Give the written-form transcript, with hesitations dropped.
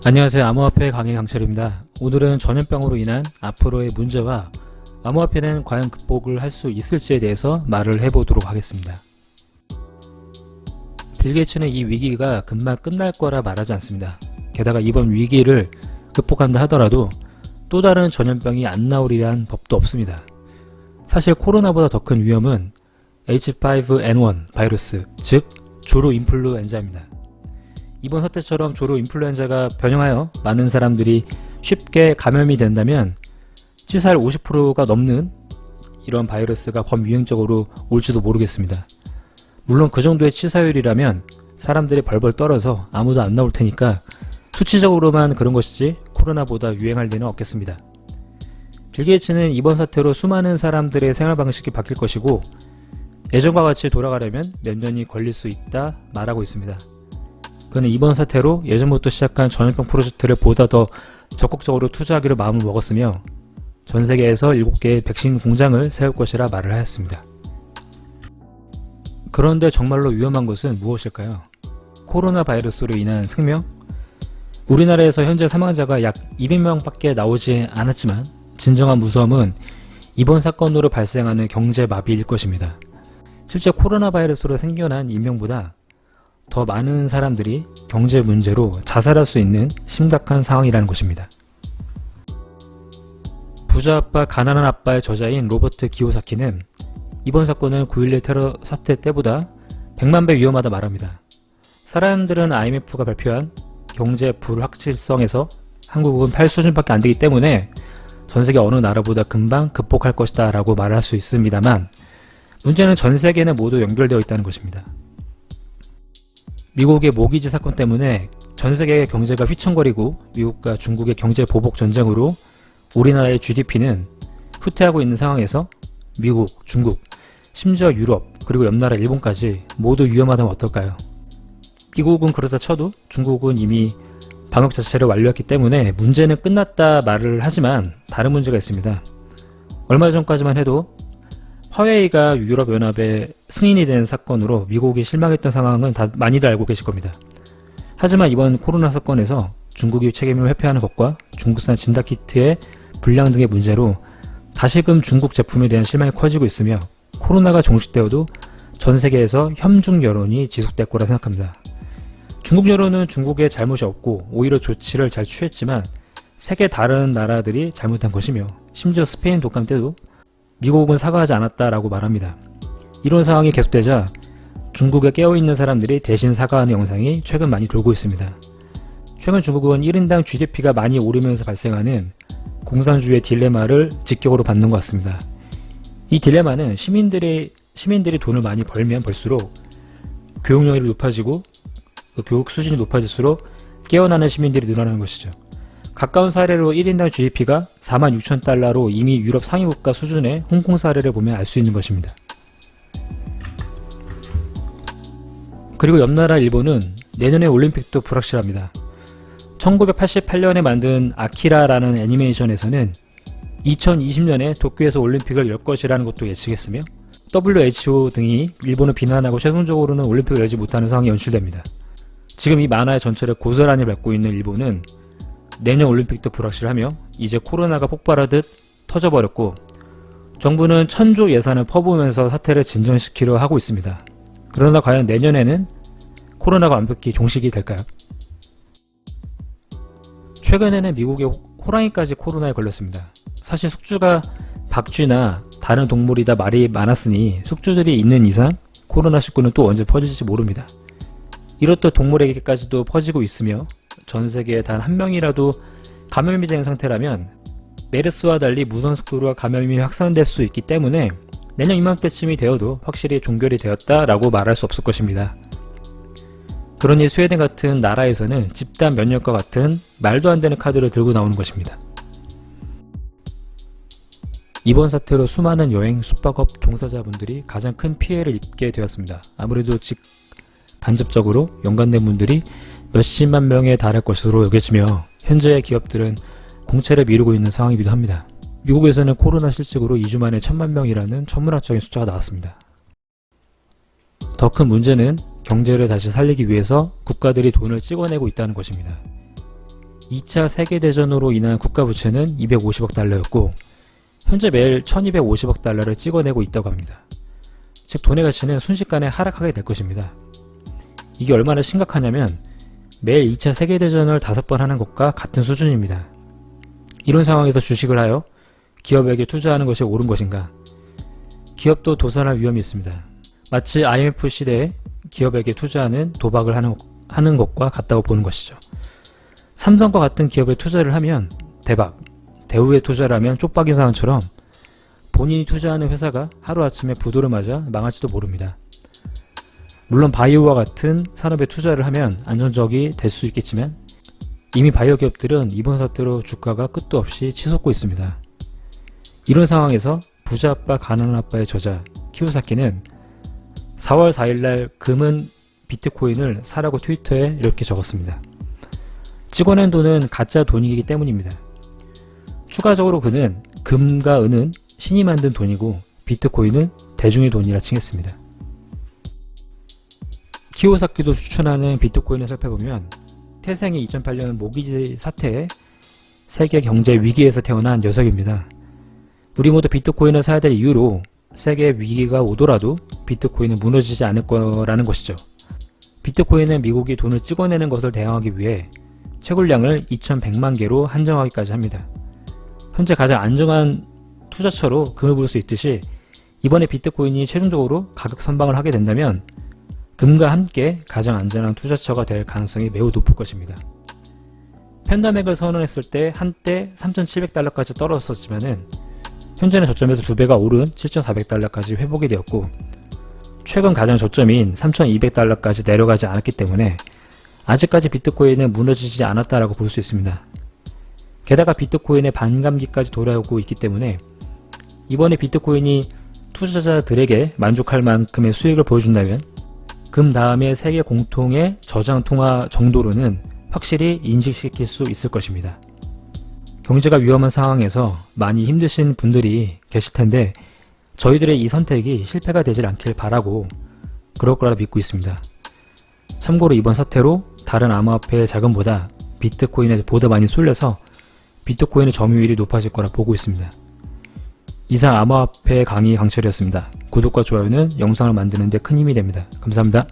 안녕하세요. 암호화폐 강의 강철입니다. 오늘은 전염병으로 인한 앞으로의 문제와 암호화폐는 과연 극복을 할 수 있을지에 대해서 말을 해보도록 하겠습니다. 빌 게이츠는 이 위기가 금방 끝날 거라 말하지 않습니다. 게다가 이번 위기를 극복한다 하더라도 또 다른 전염병이 안 나오리란 법도 없습니다. 사실 코로나보다 더 큰 위험은 H5N1 바이러스, 즉 조루 인플루엔자입니다. 이번 사태처럼 조루 인플루엔자가 변형하여 많은 사람들이 쉽게 감염이 된다면 치사율 50%가 넘는 이런 바이러스가 범유행적으로 올지도 모르겠습니다. 물론 그 정도의 치사율이라면 사람들이 벌벌 떨어서 아무도 안 나올 테니까 수치적으로만 그런 것이지 코로나보다 유행할 리는 없겠습니다. 빌 게이츠는 이번 사태로 수많은 사람들의 생활 방식이 바뀔 것이고 예전과 같이 돌아가려면 몇 년이 걸릴 수 있다 말하고 있습니다. 그는 이번 사태로 예전부터 시작한 전염병 프로젝트를 보다 더 적극적으로 투자하기로 마음을 먹었으며 전 세계에서 7개의 백신 공장을 세울 것이라 말을 하였습니다. 그런데 정말로 위험한 것은 무엇일까요? 코로나 바이러스로 인한 생명? 우리나라에서 현재 사망자가 약 200명 밖에 나오지 않았지만 진정한 무서움은 이번 사건으로 발생하는 경제 마비일 것입니다. 실제 코로나 바이러스로 생겨난 인명보다 더 많은 사람들이 경제 문제로 자살할 수 있는 심각한 상황이라는 것입니다. 부자 아빠 가난한 아빠의 저자인 로버트 기요사키는 이번 사건은 9.11 테러 사태 때보다 100만 배 위험하다 말합니다. 사람들은 IMF가 발표한 경제 불확실성에서 한국은 8수준밖에 안 되기 때문에 전 세계 어느 나라보다 금방 극복할 것이다 라고 말할 수 있습니다만 문제는 전 세계는 모두 연결되어 있다는 것입니다. 미국의 모기지 사건 때문에 전 세계의 경제가 휘청거리고 미국과 중국의 경제 보복 전쟁으로 우리나라의 GDP는 후퇴하고 있는 상황에서 미국, 중국, 심지어 유럽, 그리고 옆나라 일본까지 모두 위험하다면 어떨까요? 미국은 그렇다 쳐도 중국은 이미 방역 자체를 완료했기 때문에 문제는 끝났다 말을 하지만 다른 문제가 있습니다. 얼마 전까지만 해도 화웨이가 유럽연합의 승인이 된 사건으로 미국이 실망했던 상황은 많이들 알고 계실 겁니다. 하지만 이번 코로나 사건에서 중국이 책임을 회피하는 것과 중국산 진단키트의 불량 등의 문제로 다시금 중국 제품에 대한 실망이 커지고 있으며 코로나가 종식되어도 전 세계에서 협중 여론이 지속될 거라 생각합니다. 중국 여론은 중국의 잘못이 없고 오히려 조치를 잘 취했지만 세계 다른 나라들이 잘못한 것이며 심지어 스페인 독감 때도 미국은 사과하지 않았다라고 말합니다. 이런 상황이 계속되자 중국에 깨어있는 사람들이 대신 사과하는 영상이 최근 많이 돌고 있습니다. 최근 중국은 1인당 GDP가 많이 오르면서 발생하는 공산주의의 딜레마를 직격으로 받는 것 같습니다. 이 딜레마는 시민들이 돈을 많이 벌면 벌수록 교육열이 높아지고 교육 수준이 높아질수록 깨어나는 시민들이 늘어나는 것이죠. 가까운 사례로 1인당 GDP가 46,000달러로 이미 유럽 상위 국가 수준의 홍콩 사례를 보면 알 수 있는 것입니다. 그리고 옆나라 일본은 내년의 올림픽도 불확실합니다. 1988년에 만든 아키라라는 애니메이션에서는 2020년에 도쿄에서 올림픽을 열 것이라는 것도 예측했으며 WHO 등이 일본을 비난하고 최종적으로는 올림픽을 열지 못하는 상황이 연출됩니다. 지금 이 만화의 전철을 고스란히 밟고 있는 일본은 내년 올림픽도 불확실하며 이제 코로나가 폭발하듯 터져버렸고 정부는 천조 예산을 퍼부으면서 사태를 진정시키려 하고 있습니다. 그러나 과연 내년에는 코로나가 완벽히 종식이 될까요? 최근에는 미국의 호랑이까지 코로나에 걸렸습니다. 사실 숙주가 박쥐나 다른 동물이다 말이 많았으니 숙주들이 있는 이상 코로나19는 또 언제 퍼질지 모릅니다. 이렇듯 동물에게까지도 퍼지고 있으며 전 세계에 단 한 명이라도 감염이 된 상태라면 메르스와 달리 무선 속도로 감염이 확산될 수 있기 때문에 내년 이맘때쯤이 되어도 확실히 종결이 되었다라고 말할 수 없을 것입니다. 그러니 스웨덴 같은 나라에서는 집단 면역과 같은 말도 안 되는 카드를 들고 나오는 것입니다. 이번 사태로 수많은 여행, 숙박업 종사자분들이 가장 큰 피해를 입게 되었습니다. 아무래도 간접적으로 연관된 분들이 몇십만 명에 달할 것으로 여겨지며 현재의 기업들은 공채를 미루고 있는 상황이기도 합니다. 미국에서는 코로나 실직으로 2주 만에 1,000만 명이라는 천문학적인 숫자가 나왔습니다. 더 큰 문제는 경제를 다시 살리기 위해서 국가들이 돈을 찍어내고 있다는 것입니다. 2차 세계대전으로 인한 국가부채는 250억 달러였고 현재 매일 1250억 달러를 찍어내고 있다고 합니다. 즉 돈의 가치는 순식간에 하락하게 될 것입니다. 이게 얼마나 심각하냐면 매일 2차 세계대전을 5번 하는 것과 같은 수준입니다. 이런 상황에서 주식을 하여 기업에게 투자하는 것이 옳은 것인가? 기업도 도산할 위험이 있습니다. 마치 IMF 시대에 기업에게 투자하는 도박을 하는 것과 같다고 보는 것이죠. 삼성과 같은 기업에 투자를 하면 대박, 대우에 투자를 하면 쪽박이 상황처럼 본인이 투자하는 회사가 하루아침에 부도를 맞아 망할지도 모릅니다. 물론 바이오와 같은 산업에 투자를 하면 안정적이 될 수 있겠지만 이미 바이오 기업들은 이번 사태로 주가가 끝도 없이 치솟고 있습니다. 이런 상황에서 부자 아빠 가난한 아빠의 저자 키오사키는 4월 4일날 금은 비트코인을 사라고 트위터에 이렇게 적었습니다. 찍어낸 돈은 가짜 돈이기 때문입니다. 추가적으로 그는 금과 은은 신이 만든 돈이고 비트코인은 대중의 돈이라 칭했습니다. 키오사키도 추천하는 비트코인을 살펴보면 태생이 2008년 모기지 사태에 세계 경제 위기에서 태어난 녀석입니다. 우리 모두 비트코인을 사야 될 이유로 세계 위기가 오더라도 비트코인은 무너지지 않을 거라는 것이죠. 비트코인은 미국이 돈을 찍어내는 것을 대항하기 위해 채굴량을 2100만 개로 한정하기까지 합니다. 현재 가장 안정한 투자처로 금을 볼 수 있듯이 이번에 비트코인이 최종적으로 가격 선방을 하게 된다면 금과 함께 가장 안전한 투자처가 될 가능성이 매우 높을 것입니다. 팬더맥을 선언했을 때 한때 3,700달러까지 떨어졌었지만은 현재는 저점에서 2배가 오른 7,400달러까지 회복이 되었고 최근 가장 저점인 3,200달러까지 내려가지 않았기 때문에 아직까지 비트코인은 무너지지 않았다라고 볼 수 있습니다. 게다가 비트코인의 반감기까지 돌아오고 있기 때문에 이번에 비트코인이 투자자들에게 만족할 만큼의 수익을 보여준다면 금 다음에 세계 공통의 저장 통화 정도로는 확실히 인식시킬 수 있을 것입니다. 경제가 위험한 상황에서 많이 힘드신 분들이 계실 텐데 저희들의 이 선택이 실패가 되질 않길 바라고 그럴 거라 믿고 있습니다. 참고로 이번 사태로 다른 암호화폐의 자금보다 비트코인에 보다 많이 쏠려서 비트코인의 점유율이 높아질 거라 보고 있습니다. 이상 암호화폐 강의 강철이었습니다. 구독과 좋아요는 영상을 만드는 데 큰 힘이 됩니다. 감사합니다.